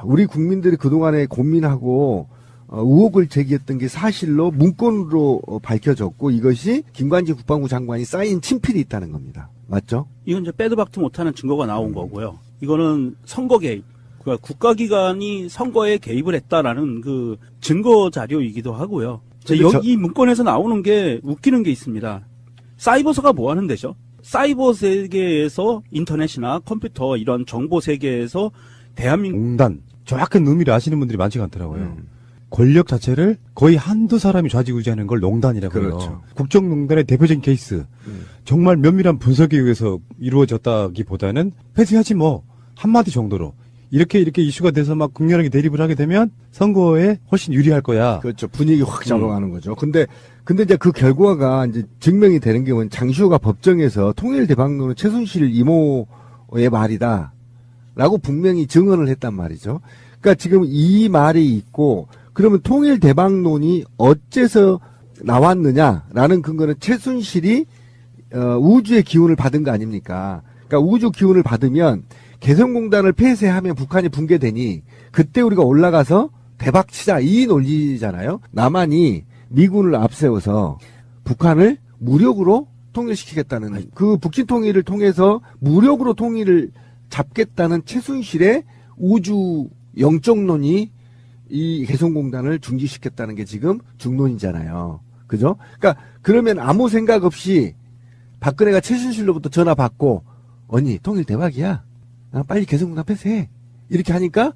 우리 국민들이 그동안에 고민하고 의혹을 제기했던 게 사실로 문건으로 밝혀졌고, 이것이 김관지 국방부 장관이 쌓인 친필이 있다는 겁니다. 맞죠? 이건 이제 빼도 박도 못하는 증거가 나온 거고요. 이거는 선거 개입, 그러니까 국가기관이 선거에 개입을 했다라는 그 증거 자료이기도 하고요. 이 문건에서 나오는 게 웃기는 게 있습니다. 사이버서가 뭐 하는 데죠? 사이버 세계에서 인터넷이나 컴퓨터 이런 정보 세계에서 대한민국 농단. 정확한 의미를 아시는 분들이 많지가 않더라고요. 권력 자체를 거의 한두 사람이 좌지우지하는 걸 농단이라고 해요. 그렇죠. 국정농단의 대표적인 케이스. 정말 면밀한 분석에 의해서 이루어졌다기보다는 폐쇄하지 뭐 한마디 정도로 이렇게 이슈가 돼서 막 극렬하게 대립을 하게 되면 선거에 훨씬 유리할 거야. 그렇죠. 분위기 확 잡아가는 거죠. 근데 이제 그 결과가 이제 증명이 되는 게 뭐냐면 장시호가 법정에서 통일대박론은 최순실 이모의 말이다. 라고 분명히 증언을 했단 말이죠. 그러니까 지금 이 말이 있고, 그러면 통일대박론이 어째서 나왔느냐라는 근거는 최순실이 우주의 기운을 받은 거 아닙니까? 그러니까 우주 기운을 받으면 개성공단을 폐쇄하면 북한이 붕괴되니 그때 우리가 올라가서 대박 치자, 이 논리잖아요. 남한이 미군을 앞세워서 북한을 무력으로 통일시키겠다는, 그 북진 통일을 통해서 무력으로 통일을 잡겠다는 최순실의 우주 영적론이 이 개성공단을 중지시켰다는 게 지금 중론이잖아요. 그죠? 그러니까 그러면 아무 생각 없이 박근혜가 최순실로부터 전화 받고, 언니 통일 대박이야, 빨리 개성공단 폐쇄해, 이렇게 하니까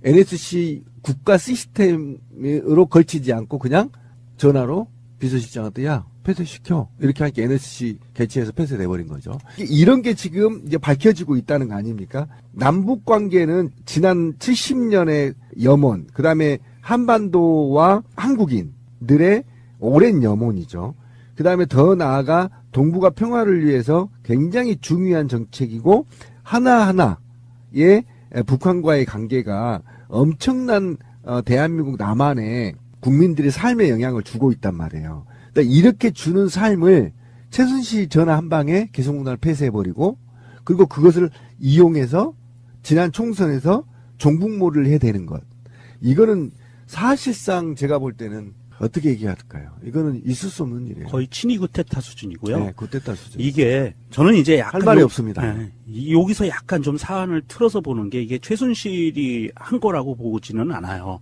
NSC 국가 시스템으로 걸치지 않고 그냥 전화로 비서실장한테 야 폐쇄시켜, 이렇게 하니까 NSC 개최해서 폐쇄돼버린 거죠. 이런 게 지금 이제 밝혀지고 있다는 거 아닙니까? 남북 관계는 지난 70년의 염원, 그 다음에 한반도와 한국인들의 오랜 염원이죠. 그 다음에 더 나아가 동북아 평화를 위해서 굉장히 중요한 정책이고, 하나하나의 북한과의 관계가 엄청난 대한민국 남한의 국민들의 삶에 영향을 주고 있단 말이에요. 그러니까 이렇게 주는 삶을 최순실 전화 한 방에 개성공단을 폐쇄해버리고, 그리고 그것을 이용해서 지난 총선에서 종북몰이를 해대는 것. 이거는 사실상 제가 볼 때는 어떻게 얘기할까요? 이거는 있을 수 없는 일이에요. 거의 친위 구테타 수준이고요. 네, 구테타 수준. 이게 저는 이제 약간 할 말이 없습니다. 여기서 약간 좀 사안을 틀어서 보는 게, 이게 최순실이 한 거라고 보지는 않아요.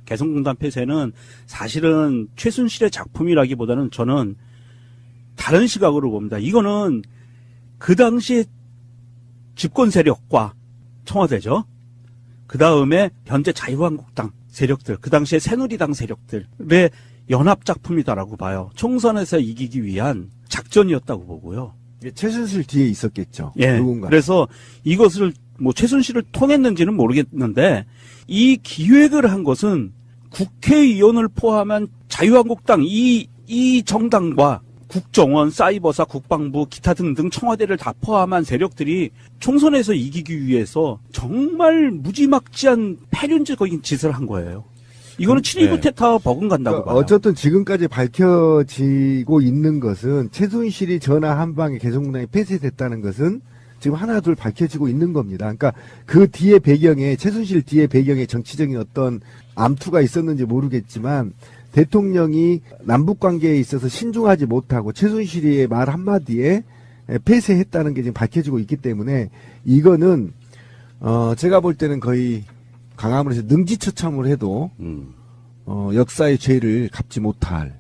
개성공단 폐쇄는 사실은 최순실의 작품이라기보다는 저는 다른 시각으로 봅니다. 이거는 그 당시에 집권 세력과 청와대죠. 그 다음에 현재 자유한국당 세력들, 그 당시에 새누리당 세력들의 연합 작품이다라고 봐요. 총선에서 이기기 위한 작전이었다고 보고요. 최순실 뒤에 있었겠죠. 예. 누군가. 그래서 이것을 뭐 최순실을 통했는지는 모르겠는데, 이 기획을 한 것은 국회의원을 포함한 자유한국당 이 정당과 국정원, 사이버사, 국방부, 기타 등등 청와대를 다 포함한 세력들이 총선에서 이기기 위해서 정말 무지막지한 패륜적인 짓을 한 거예요. 이거는 친일구 테타 버금간다고 그러니까 봐요. 어쨌든 지금까지 밝혀지고 있는 것은 최순실이 전화 한 방에 개성공단이 폐쇄됐다는 것은 지금 하나 둘 밝혀지고 있는 겁니다. 그러니까 그 뒤에 배경에 최순실 뒤에 배경에 정치적인 어떤 암투가 있었는지 모르겠지만 대통령이 남북 관계에 있어서 신중하지 못하고 최순실의 말 한마디에 폐쇄했다는 게 지금 밝혀지고 있기 때문에 이거는 제가 볼 때는 거의 강함으로 해서 능지처참을 해도 역사의 죄를 갚지 못할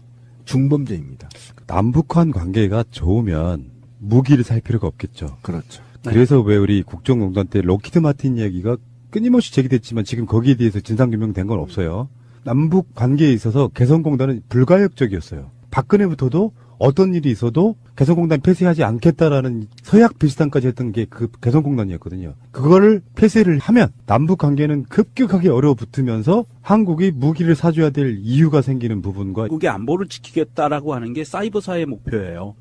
중범죄입니다. 남북한 관계가 좋으면 무기를 살 필요가 없겠죠. 그렇죠. 그래서 왜 우리 국정농단 때 록히드 마틴 이야기가 끊임없이 제기됐지만 지금 거기에 대해서 진상규명된 건 없어요. 남북 관계에 있어서 개성공단은 불가역적이었어요. 박근혜부터도 어떤 일이 있어도 개성공단 폐쇄하지 않겠다라는 서약 비슷한까지 했던 게 그 개성공단이었거든요. 그거를 폐쇄를 하면 남북 관계는 급격하게 얼어붙으면서 한국이 무기를 사줘야 될 이유가 생기는 부분과 한국의 안보를 지키겠다라고 하는 게 사이버사의 목표예요.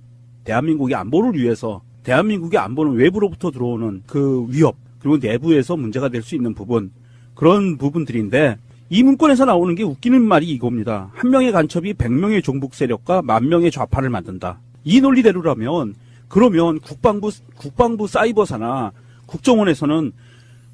대한민국의 안보를 위해서 대한민국의 안보는 외부로부터 들어오는 그 위협 그리고 내부에서 문제가 될 수 있는 부분 그런 부분들인데 이 문건에서 나오는 게 웃기는 말이 이겁니다. 한 명의 간첩이 100명의 종북 세력과 10,000명의 좌파를 만든다. 이 논리대로라면 그러면 국방부 사이버사나 국정원에서는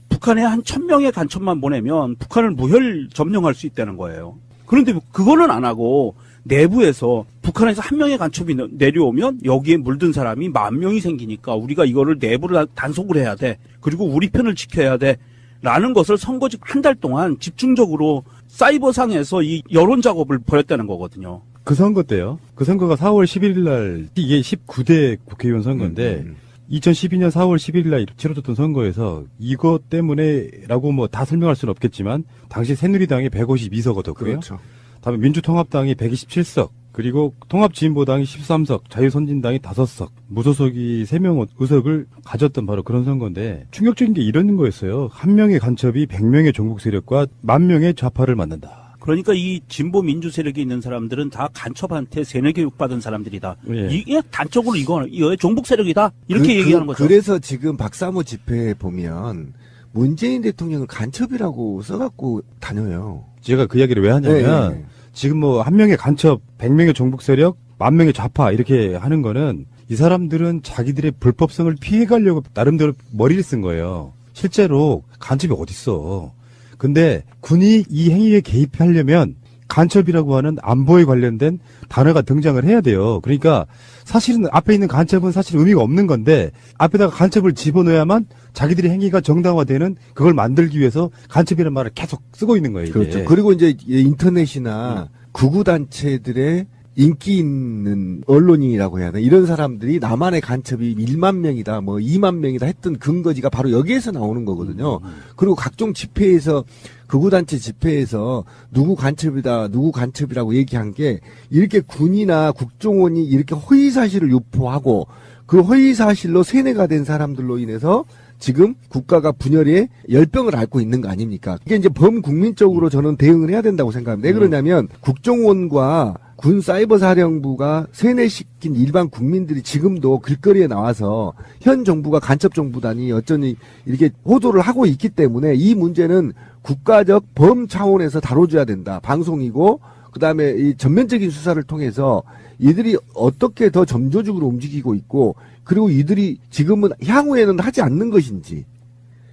북한에 한 1,000명의 간첩만 보내면 북한을 무혈 점령할 수 있다는 거예요. 그런데 그거는 안 하고 내부에서 북한에서 한 명의 간첩이 내려오면 여기에 물든 사람이 10,000명이 생기니까 우리가 이거를 내부를 단속을 해야 돼. 그리고 우리 편을 지켜야 돼. 라는 것을 선거직 한 달 동안 집중적으로 사이버상에서 이 여론 작업을 벌였다는 거거든요. 그 선거 때요. 그 선거가 4월 11일 날 이게 19대 국회의원 선거인데 2012년 4월 11일 날 치러졌던 선거에서 이것 때문에라고 뭐 다 설명할 수는 없겠지만 당시 새누리당이 152석 얻었고요. 그렇죠. 다음에 민주통합당이 127석, 그리고 통합진보당이 13석, 자유선진당이 5석, 무소속이 3명 의석을 가졌던 바로 그런 선거인데 충격적인 게 이런 거였어요. 한 명의 간첩이 100명의 종북 세력과 10,000명의 좌파를 만든다. 그러니까 이 진보 민주 세력이 있는 사람들은 다 간첩한테 세뇌 교육 받은 사람들이다. 예. 이게 단적으로 이거 종북 세력이다. 이렇게 얘기하는 거죠. 그래서 지금 박사모 집회에 보면 문재인 대통령을 간첩이라고 써갖고 다녀요. 제가 그 이야기를 왜 하냐면 네. 지금 뭐 한 명의 간첩, 100명의 종북 세력, 10,000명의 좌파 이렇게 하는 거는 이 사람들은 자기들의 불법성을 피해가려고 나름대로 머리를 쓴 거예요. 실제로 간첩이 어딨어. 근데 군이 이 행위에 개입하려면 간첩이라고 하는 안보에 관련된 단어가 등장을 해야 돼요. 그러니까 사실은 앞에 있는 간첩은 사실 의미가 없는 건데 앞에다가 간첩을 집어넣어야만 자기들의 행위가 정당화되는 그걸 만들기 위해서 간첩이라는 말을 계속 쓰고 있는 거예요. 이게. 그렇죠. 그리고 이제 인터넷이나 구구단체들의 인기 있는 언론인이라고 해야 되나 이런 사람들이 나만의 간첩이 1만 명이다 뭐 2만 명이다 했던 근거지가 바로 여기에서 나오는 거거든요. 그리고 각종 집회에서 극우단체 집회에서 누구 간첩이라고 얘기한 게 이렇게 군이나 국정원이 이렇게 허위사실을 유포하고 그 허위사실로 세뇌가 된 사람들로 인해서 지금 국가가 분열의 열병을 앓고 있는 거 아닙니까? 이게 이제 범국민적으로 저는 대응을 해야 된다고 생각합니다. 왜 그러냐면 국정원과 군 사이버사령부가 세뇌시킨 일반 국민들이 지금도 길거리에 나와서 현 정부가 간첩 정부다니 어쩌니 이렇게 호도를 하고 있기 때문에 이 문제는 국가적 범 차원에서 다뤄줘야 된다. 방송이고 그다음에 이 전면적인 수사를 통해서 이들이 어떻게 더 점조적으로 움직이고 있고 그리고 이들이 지금은 향후에는 하지 않는 것인지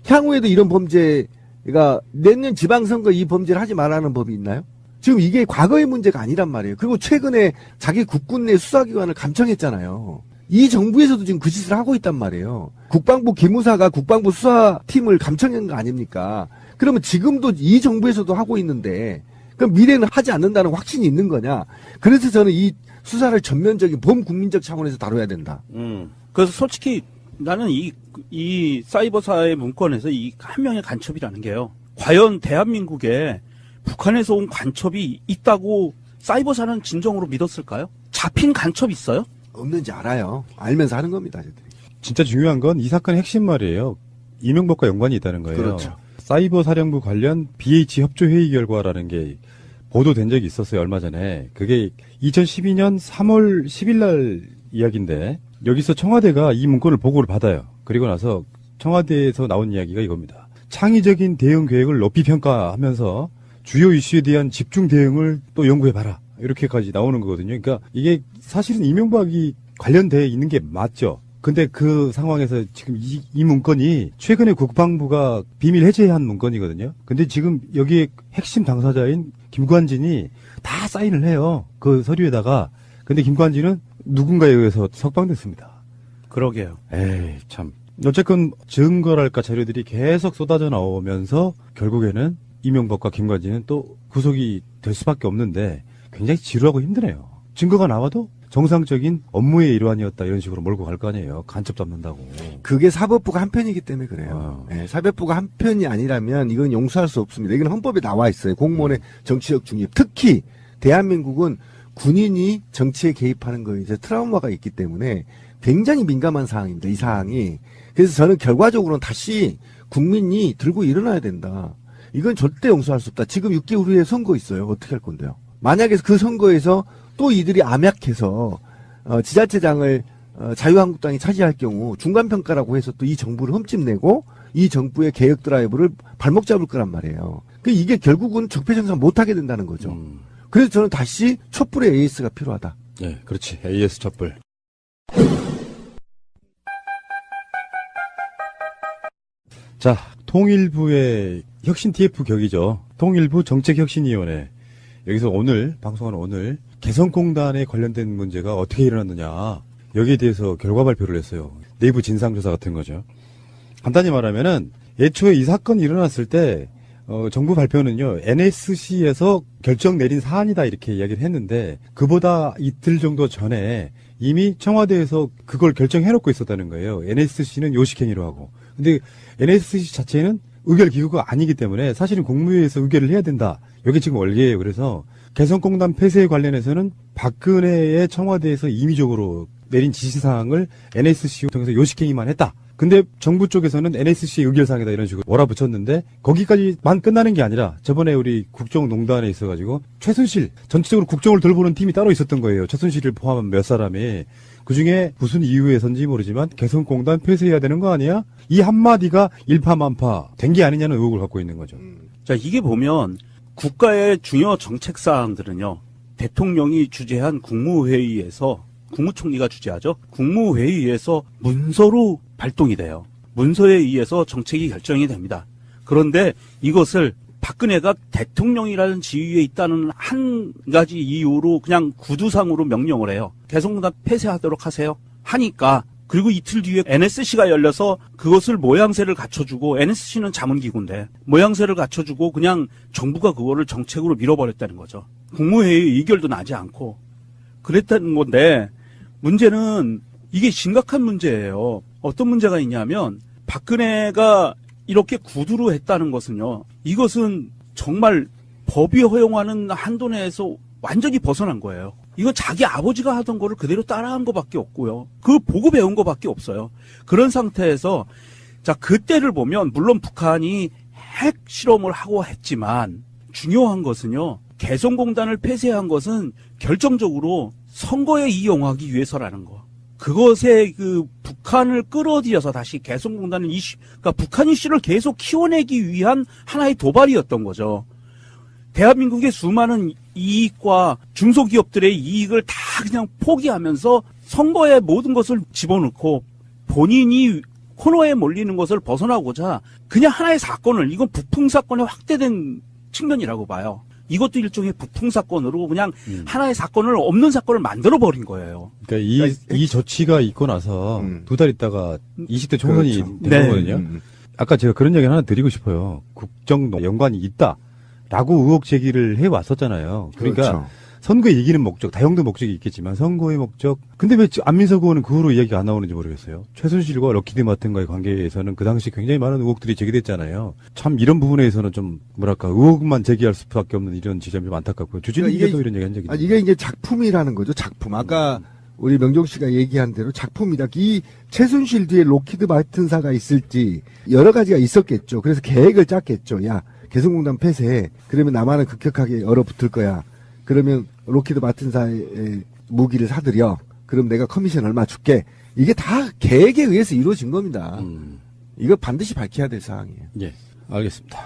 향후에도 이런 범죄가 내년 지방선거 이 범죄를 하지 말라는 법이 있나요? 지금 이게 과거의 문제가 아니란 말이에요. 그리고 최근에 자기 국군 내 수사기관을 감청했잖아요. 이 정부에서도 지금 그 짓을 하고 있단 말이에요. 국방부 기무사가 국방부 수사팀을 감청한 거 아닙니까? 그러면 지금도 이 정부에서도 하고 있는데 그럼 미래는 하지 않는다는 확신이 있는 거냐? 그래서 저는 이 수사를 전면적인 범국민적 차원에서 다뤄야 된다. 그래서 솔직히 나는 이 사이버사의 문건에서 이 한 명의 간첩이라는 게요. 과연 대한민국에 북한에서 온 간첩이 있다고 사이버사는 진정으로 믿었을까요? 잡힌 간첩 있어요? 없는지 알아요. 알면서 하는 겁니다. 저들이. 진짜 중요한 건 이 사건의 핵심 말이에요. 이명박과 연관이 있다는 거예요. 그렇죠. 사이버 사령부 관련 BH 협조 회의 결과라는 게 보도된 적이 있었어요, 얼마 전에. 그게 2012년 3월 10일 날 이야기인데, 여기서 청와대가 이 문건을 보고를 받아요. 그리고 나서 청와대에서 나온 이야기가 이겁니다. 창의적인 대응 계획을 높이 평가하면서 주요 이슈에 대한 집중 대응을 또 연구해봐라. 이렇게까지 나오는 거거든요. 그러니까 이게 사실은 이명박이 관련돼 있는 게 맞죠. 근데 그 상황에서 지금 이 문건이 최근에 국방부가 비밀 해제한 문건이거든요. 근데 지금 여기에 핵심 당사자인 김관진이 다 사인을 해요. 그 서류에다가. 근데 김관진은 누군가에 의해서 석방됐습니다. 그러게요. 에이, 참. 어쨌건 증거랄까 자료들이 계속 쏟아져 나오면서 결국에는 이명박과 김관진은 또 구속이 될 수밖에 없는데 굉장히 지루하고 힘드네요. 증거가 나와도 정상적인 업무의 일환이었다 이런 식으로 몰고 갈 거 아니에요. 간첩 잡는다고. 그게 사법부가 한 편이기 때문에 그래요. 네, 사법부가 한 편이 아니라면 이건 용서할 수 없습니다. 이건 헌법에 나와 있어요. 공무원의 정치적 중립. 특히 대한민국은 군인이 정치에 개입하는 거에 이제 트라우마가 있기 때문에 굉장히 민감한 사항입니다. 이 사항이. 그래서 저는 결과적으로는 다시 국민이 들고 일어나야 된다. 이건 절대 용서할 수 없다. 지금 6개월 후에 선거 있어요. 어떻게 할 건데요? 만약에 그 선거에서 또 이들이 암약해서 지자체장을 자유한국당이 차지할 경우 중간평가라고 해서 또 이 정부를 흠집내고 이 정부의 개혁 드라이브를 발목 잡을 거란 말이에요. 이게 결국은 적폐청산 못하게 된다는 거죠. 그래서 저는 다시 촛불의 AS가 필요하다. 예, 그렇지. AS 촛불. 자, 통일부의 혁신 TF 격이죠. 통일부 정책혁신위원회. 여기서 오늘, 방송하는 오늘, 개성공단에 관련된 문제가 어떻게 일어났느냐. 여기에 대해서 결과 발표를 했어요. 내부 진상조사 같은 거죠. 간단히 말하면은, 애초에 이 사건이 일어났을 때, 정부 발표는요, NSC에서 결정 내린 사안이다, 이렇게 이야기를 했는데, 그보다 이틀 정도 전에 이미 청와대에서 그걸 결정해놓고 있었다는 거예요. NSC는 요식행위로 하고. 근데 NSC 자체는 의결기구가 아니기 때문에 사실은 국무회의에서 의결을 해야 된다. 여기 지금 월계예요. 그래서 개성공단 폐쇄에 관련해서는 박근혜의 청와대에서 임의적으로 내린 지시사항을 NSC 통해서 요식행위만 했다. 근데 정부 쪽에서는 NSC 의결사항이다 이런 식으로 몰아붙였는데 거기까지만 끝나는 게 아니라 저번에 우리 국정농단에 있어가지고 최순실 전체적으로 국정을 돌보는 팀이 따로 있었던 거예요. 최순실을 포함한 몇 사람이. 그중에 무슨 이유에선지 모르지만 개성공단 폐쇄해야 되는 거 아니야? 이 한마디가 일파만파 된 게 아니냐는 의혹을 갖고 있는 거죠. 자, 이게 보면 국가의 중요 정책 사항들은요. 대통령이 주재한 국무회의에서 국무총리가 주재하죠. 국무회의에서 문서로 발동이 돼요. 문서에 의해서 정책이 결정이 됩니다. 그런데 이것을 박근혜가 대통령이라는 지위에 있다는 한 가지 이유로 그냥 구두상으로 명령을 해요. 개성공단 폐쇄하도록 하세요. 하니까 그리고 이틀 뒤에 NSC가 열려서 그것을 모양새를 갖춰주고 NSC는 자문기구인데 모양새를 갖춰주고 그냥 정부가 그거를 정책으로 밀어버렸다는 거죠. 국무회의 의결도 나지 않고 그랬다는 건데 문제는 이게 심각한 문제예요. 어떤 문제가 있냐면 박근혜가 이렇게 구두로 했다는 것은요. 이것은 정말 법이 허용하는 한도 내에서 완전히 벗어난 거예요. 이건 자기 아버지가 하던 거를 그대로 따라한 것밖에 없고요. 그걸 보고 배운 것밖에 없어요. 그런 상태에서 자 그때를 보면 물론 북한이 핵 실험을 하고 했지만 중요한 것은요. 개성공단을 폐쇄한 것은 결정적으로 선거에 이용하기 위해서라는 거. 그것에 그 북한을 끌어들여서 다시 개성공단을 그러니까 북한 이슈를 계속 키워내기 위한 하나의 도발이었던 거죠. 대한민국의 수많은 이익과 중소기업들의 이익을 다 그냥 포기하면서 선거에 모든 것을 집어넣고 본인이 코너에 몰리는 것을 벗어나고자 그냥 하나의 사건을 이건 부풍 사건의 확대된 측면이라고 봐요. 이것도 일종의 부풍 사건으로 그냥 하나의 사건을 없는 사건을 만들어 버린 거예요. 그러니까 이 조치가 있고 나서 두 달 있다가 20대 총선이 그렇죠. 된 거거든요. 아까 제가 그런 얘기 하나 드리고 싶어요. 국정 연관이 있다라고 의혹 제기를 해 왔었잖아요. 그러니까 그렇죠. 선거에 이기는 목적, 다형도 목적이 있겠지만 선거의 목적. 근데 왜 안민석 의원은 그 후로 이야기가 안 나오는지 모르겠어요. 최순실과 럭키드 마틴과의 관계에서는 그 당시 굉장히 많은 의혹들이 제기됐잖아요. 참 이런 부분에서는 좀 뭐랄까 의혹만 제기할 수밖에 없는 이런 지점이 좀 안타깝고요. 주진님께서 이런 얘기 한 적이 있어요. 이게 이제 작품이라는 거죠. 작품. 아까 우리 명종 씨가 얘기한 대로 작품이다. 이 최순실 뒤에 록히드 마틴사가 있을지 여러 가지가 있었겠죠. 그래서 계획을 짰겠죠. 야, 개성공단 폐쇄해. 그러면 남한은 급격하게 얼어붙을 거야. 그러면 로키드 마틴사의 무기를 사들여. 그럼 내가 커미션 얼마 줄게. 이게 다 계획에 의해서 이루어진 겁니다. 이거 반드시 밝혀야 될 사항이에요. 예, 알겠습니다.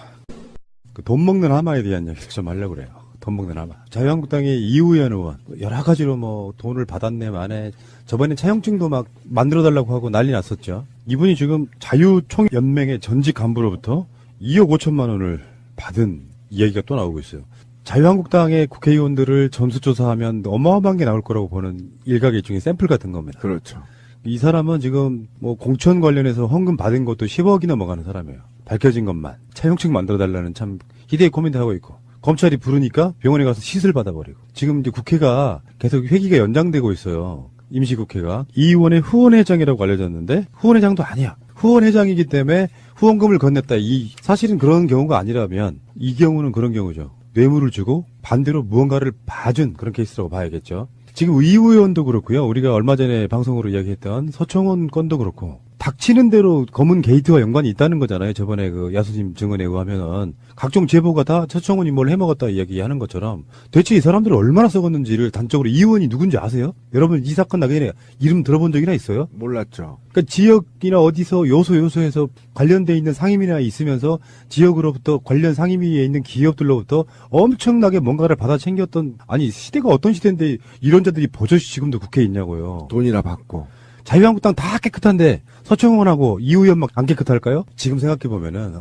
그 돈 먹는 하마에 대한 이야기를 좀 하려고 그래요. 돈 먹는 하마. 자유한국당의 이우현 의원 여러 가지로 뭐 돈을 받았네 만에 저번에 차용증도 막 만들어달라고 하고 난리 났었죠. 이분이 지금 자유총연맹의 전직 간부로부터 2억 5천만 원을 받은 이야기가 또 나오고 있어요. 자유한국당의 국회의원들을 전수조사하면 어마어마한 게 나올 거라고 보는 일각의 중에 샘플 같은 겁니다. 그렇죠. 이 사람은 지금 뭐 공천 관련해서 헌금 받은 것도 10억이 넘어가는 사람이에요. 밝혀진 것만. 차용증 만들어달라는 참 희대의 코멘트 하고 있고. 검찰이 부르니까 병원에 가서 시술 받아버리고. 지금 이제 국회가 계속 회기가 연장되고 있어요. 임시국회가. 이 의원의 후원회장이라고 알려졌는데 후원회장도 아니야. 후원회장이기 때문에 후원금을 건넸다. 사실은 그런 경우가 아니라면 이 경우는 그런 경우죠. 뇌물을 주고 반대로 무언가를 봐준 그런 케이스라고 봐야겠죠. 지금 이 의원도 그렇고요. 우리가 얼마 전에 방송으로 이야기했던 서청원 건도 그렇고 닥치는 대로 검은 게이트와 연관이 있다는 거잖아요. 저번에 그 야수님 증언에 의하면은 각종 제보가 다 서청원이 뭘 해먹었다 이야기하는 것처럼 대체 이 사람들을 얼마나 썩었는지를 단적으로 이 의원이 누군지 아세요? 여러분 이 사건 나기 전에 이름 들어본 적이나 있어요? 몰랐죠. 그러니까 지역이나 어디서 요소에서 관련돼 있는 상임위나 있으면서 지역으로부터 관련 상임위에 있는 기업들로부터 엄청나게 뭔가를 받아 챙겼던 아니 시대가 어떤 시대인데 이런 자들이 버젓이 지금도 국회에 있냐고요. 돈이나 받고. 자유한국당 다 깨끗한데 서청원하고 이 의원만 안 깨끗할까요? 지금 생각해보면은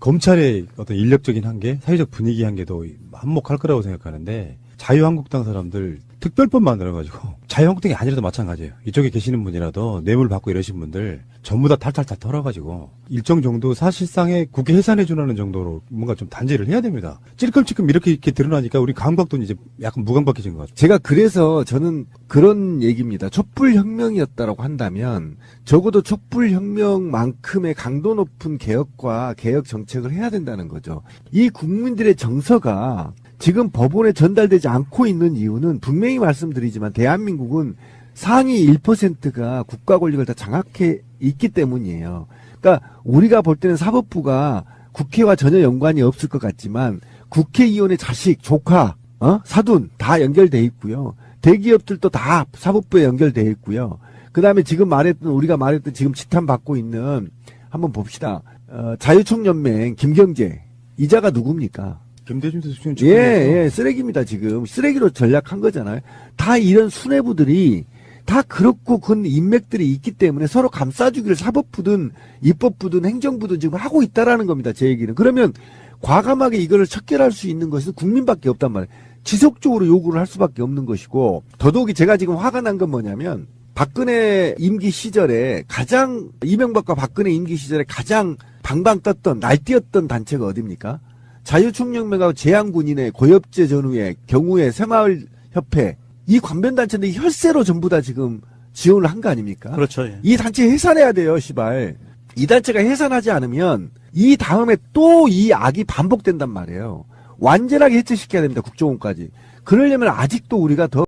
검찰의 어떤 인력적인 한계, 사회적 분위기 한계도 한몫할 거라고 생각하는데 자유한국당 사람들 특별법 만들어가지고 자유한국당이 아니라도 마찬가지예요. 이쪽에 계시는 분이라도 뇌물 받고 이러신 분들 전부 다 탈탈탈 털어가지고 일정 정도 사실상의 국회 해산해주는 정도로 뭔가 좀 단죄를 해야 됩니다. 찔끔찔끔 이렇게 드러나니까 우리 감각도 이제 약간 무감각해진 것 같아요. 제가 그래서 저는 그런 얘기입니다. 촛불혁명이었다라고 한다면 적어도 촛불혁명만큼의 강도 높은 개혁과 개혁 정책을 해야 된다는 거죠. 이 국민들의 정서가 지금 법원에 전달되지 않고 있는 이유는 분명히 말씀드리지만 대한민국은 상위 1%가 국가 권력을 다 장악해 있기 때문이에요. 그러니까 우리가 볼 때는 사법부가 국회와 전혀 연관이 없을 것 같지만 국회의원의 자식, 조카, 사돈 다 연결돼 있고요. 대기업들도 다 사법부에 연결돼 있고요. 그다음에 지금 우리가 말했던 지금 지탄받고 있는 한번 봅시다. 자유총연맹 김경재 이자가 누굽니까? 김대중 대통령 예, 쓰레기입니다, 지금. 쓰레기로 전략한 거잖아요. 다 이런 수뇌부들이 다 그렇고 그런 인맥들이 있기 때문에 서로 감싸주기를 사법부든 입법부든 행정부든 지금 하고 있다라는 겁니다, 제 얘기는. 그러면 과감하게 이거를 척결할 수 있는 것은 국민밖에 없단 말이에요. 지속적으로 요구를 할 수밖에 없는 것이고, 더더욱이 제가 지금 화가 난 건 뭐냐면, 박근혜 임기 시절에 이명박과 박근혜 임기 시절에 가장 방방 떴던, 날뛰었던 단체가 어딥니까? 자유총연맹하고 제한군인의 고엽제 전후의 경우에 새마을협회 이 관변단체들이 혈세로 전부 다 지금 지원을 한 거 아닙니까? 그렇죠. 예. 이 단체 해산해야 돼요, 시발. 이 단체가 해산하지 않으면 이 다음에 또 이 악이 반복된단 말이에요. 완전하게 해체시켜야 됩니다, 국정원까지. 그러려면 아직도 우리가 더